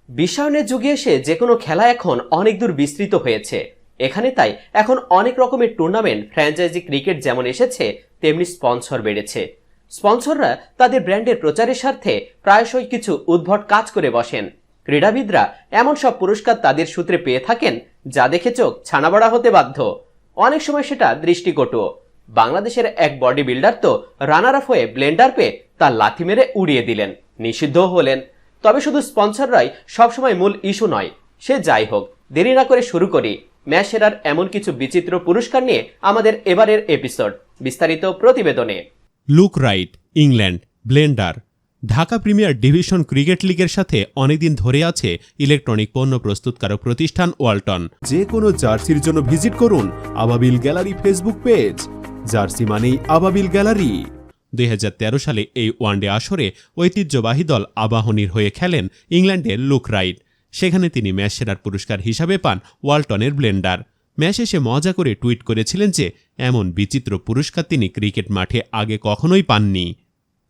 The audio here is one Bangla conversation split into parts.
বিশ্বায়নের যুগে এসে যে কোনো খেলা এখন অনেক দূর বিস্তৃত হয়েছে। এখানে তাই এখন অনেক রকমের টুর্নামেন্ট, ফ্র্যাঞ্চাইজি ক্রিকেট যেমন এসেছে, তেমনি স্পন্সর বেড়েছে। স্পন্সররা তাদের ব্র্যান্ডের প্রচারের স্বার্থে প্রায়শই কিছু উদ্ভট কাজ করে বসেন। ক্রীড়াবিদরা এমন সব পুরস্কার তাদের সূত্রে পেয়ে থাকেন যা দেখে চোখ ছানাবড়া হতে বাধ্য। অনেক সময় সেটা দৃষ্টিকটু। বাংলাদেশের এক বডি বিল্ডার তো রানার আপ হয়ে ব্লেন্ডার পেয়ে তার লাথি মেরে উড়িয়ে দিলেন, নিষিদ্ধও হলেন। তবে শুধু স্পন্সররাই সবসময় মূল ইস্যু নয়। সে যাই হোক, দেরি না করে শুরু করি ম্যাচ সেরার এমন কিছু বিচিত্র পুরস্কার নিয়ে আমাদের এবারের এপিসোড। বিস্তারিত প্রতিবেদনে। Look right, England, Blender. Dhaka premier division cricket লিগের সাথে অনেকদিন ধরে আছে ইলেকট্রনিক পণ্য প্রস্তুতকারক প্রতিষ্ঠান ওয়ালটন। যে কোনো জার্সির জন্য ভিজিট করুন আবাবিল গ্যালারি ফেসবুক পেজ। জার্সি মানেই আবাবিল গ্যালারি। 2013 সালে এই ওয়ানডে আসরে ঐতিহ্যবাহী দল আবাহনীর হয়ে খেলেন ইংল্যান্ডের লুক রাইট। সেখানে তিনি ম্যাচ সেরার পুরস্কার হিসাবে পান ওয়ালটনের ব্লেন্ডার। ম্যাচ শেষে মজা করে টুইট করেছিলেন যে এমন বিচিত্র পুরস্কার তিনি ক্রিকেট মাঠে আগে কখনোই পাননি।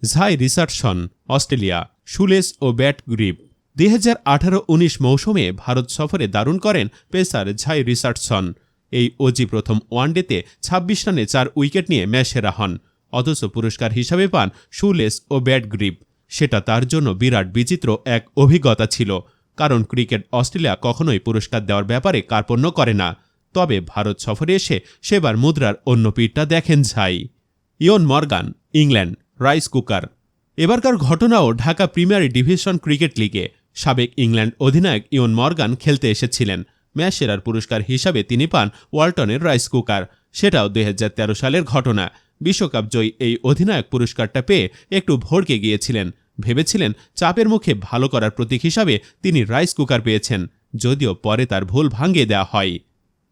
ঝাই রিচার্ডসন, অস্ট্রেলিয়া, শুলেস ও ব্যাট গ্রিপ। 2018-19 মৌসুমে ভারত সফরে দারুণ করেন পেসার ঝাই রিচার্ডসন। এই অজি প্রথম ওয়ানডেতে 26 রানে 4 উইকেট নিয়ে ম্যাচ সেরা হন। অথচ পুরস্কার হিসাবে পান শুলেস ও ব্যাট গ্রিপ। সেটা তার জন্য বিরাট বিচিত্র এক অভিজ্ঞতা ছিল, কারণ ক্রিকেট অস্ট্রেলিয়া কখনোই পুরস্কার দেওয়ার ব্যাপারে কার্পণ্য করে না। তবে ভারত সফরে এসে সেবার মুদ্রার অন্য পিঠটা দেখেন ঝাই। Eoin Morgan, England, rice cooker. এবারকার ঘটনাও ঢাকা প্রিমিয়ার ডিভিশন ক্রিকেট লিগে। সাবেক ইংল্যান্ড অধিনায়ক ইয়ন মর্গান খেলতে এসেছিলেন। ম্যাচ সেরার পুরস্কার হিসাবে তিনি পান ওয়ালটনের রাইস কুকার। সেটাও 2013 সালের ঘটনা। বিশ্বকাপ জয়ী এই অধিনায়ক পুরস্কারটা পেয়ে একটু ভড়কে গিয়েছিলেন। ভেবেছিলেন চাপের মুখে ভালো করার প্রতীক হিসাবে তিনি রাইস কুকার পেয়েছেন, যদিও পরে তার ভুল ভাঙিয়ে দেওয়া হয়।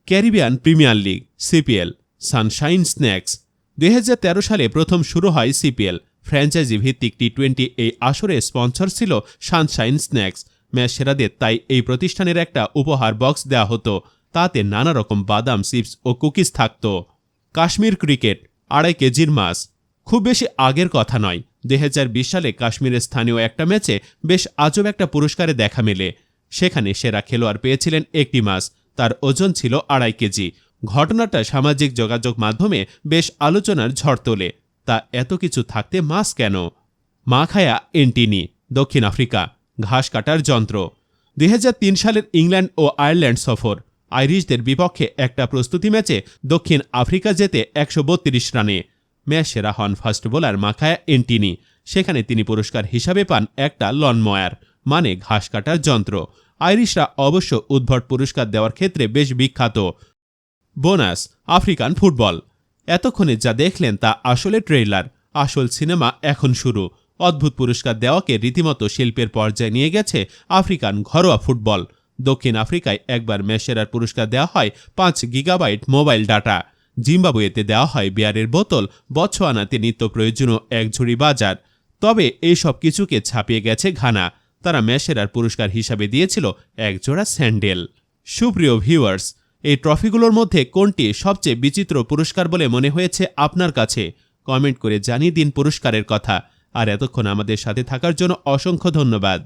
Caribbean premier league, CPL, Sunshine snacks. 2013 সালে প্রথম শুরু হয় সিপিএল। ফ্র্যাঞ্চাইজি ভিত্তিক টি-20 এই আসরে স্পন্সর ছিল সানশাইন স্ন্যাক্স। ম্যাচ সেরাদের তাই এই প্রতিষ্ঠানের একটা উপহার বক্স দেওয়া হতো। তাতে নানা রকম বাদাম, চিপস ও কুকিজ থাকত। কাশ্মীর ক্রিকেট, 2.5 কেজির মাছ। খুব বেশি আগের কথা নয়, 2020 সালে কাশ্মীরের স্থানীয় একটা ম্যাচে বেশ আজব একটা পুরস্কারে দেখা মেলে। সেখানে সেরা খেলোয়াড় পেয়েছিলেন একটি মাছ, তার ওজন ছিল 2.5 কেজি। ঘটনাটা সামাজিক যোগাযোগ মাধ্যমে বেশ আলোচনার ঝড় তোলে। তা এত কিছু থাকতে মাছ কেন? মাখায়া এন্টিনি, দক্ষিণ আফ্রিকা, ঘাস কাটার যন্ত্র। 2003 সালের ইংল্যান্ড ও আয়ারল্যান্ড সফর। আইরিশদের বিপক্ষে একটা প্রস্তুতি ম্যাচে দক্ষিণ আফ্রিকা জেতে 132 রানে। ম্যাচ সেরা হন ফাস্ট বোলার মাখায়া এন্টিনি। সেখানে তিনি পুরস্কার হিসাবে পান একটা লনময়ার, মানে ঘাস কাটার যন্ত্র। আইরিশরা অবশ্য উদ্ভট পুরস্কার দেওয়ার ক্ষেত্রে বেশ বিখ্যাত। Bonus, African football. এতক্ষণে যা দেখলেন তা আসলে ট্রেইলার। আসল সিনেমা এখন শুরু। অদ্ভুত পুরস্কার দেওয়াকে রীতিমতো শিল্পের পর্যায়ে নিয়ে গেছে আফ্রিকান ঘরোয়া ফুটবল। দক্ষিণ আফ্রিকায় একবার ম্যাচ সেরার পুরস্কার দেওয়া হয় 5 গিগাবাইট মোবাইল ডাটা। জিম্বাবুয়েতে দেওয়া হয় বিয়ারের বোতল। বতসোয়ানাতে নিত্য প্রয়োজনীয় এক ঝুড়ি বাজার। তবে এই সব কিছুকে ছাপিয়ে গেছে ঘানা। তারা ম্যাচ সেরার পুরস্কার হিসাবে দিয়েছিল এক জোড়া স্যান্ডেল। সুপ্রিয় ভিউয়ার্স, এই ট্রফিগুলোর মধ্যে কোনটি সবচেয়ে বিচিত্র পুরস্কার বলে মনে হয়েছে আপনার কাছে? কমেন্ট করে জানিয়ে দিন পুরস্কারের কথা। আর এতক্ষণ আমাদের সাথে থাকার জন্য অসংখ্য ধন্যবাদ।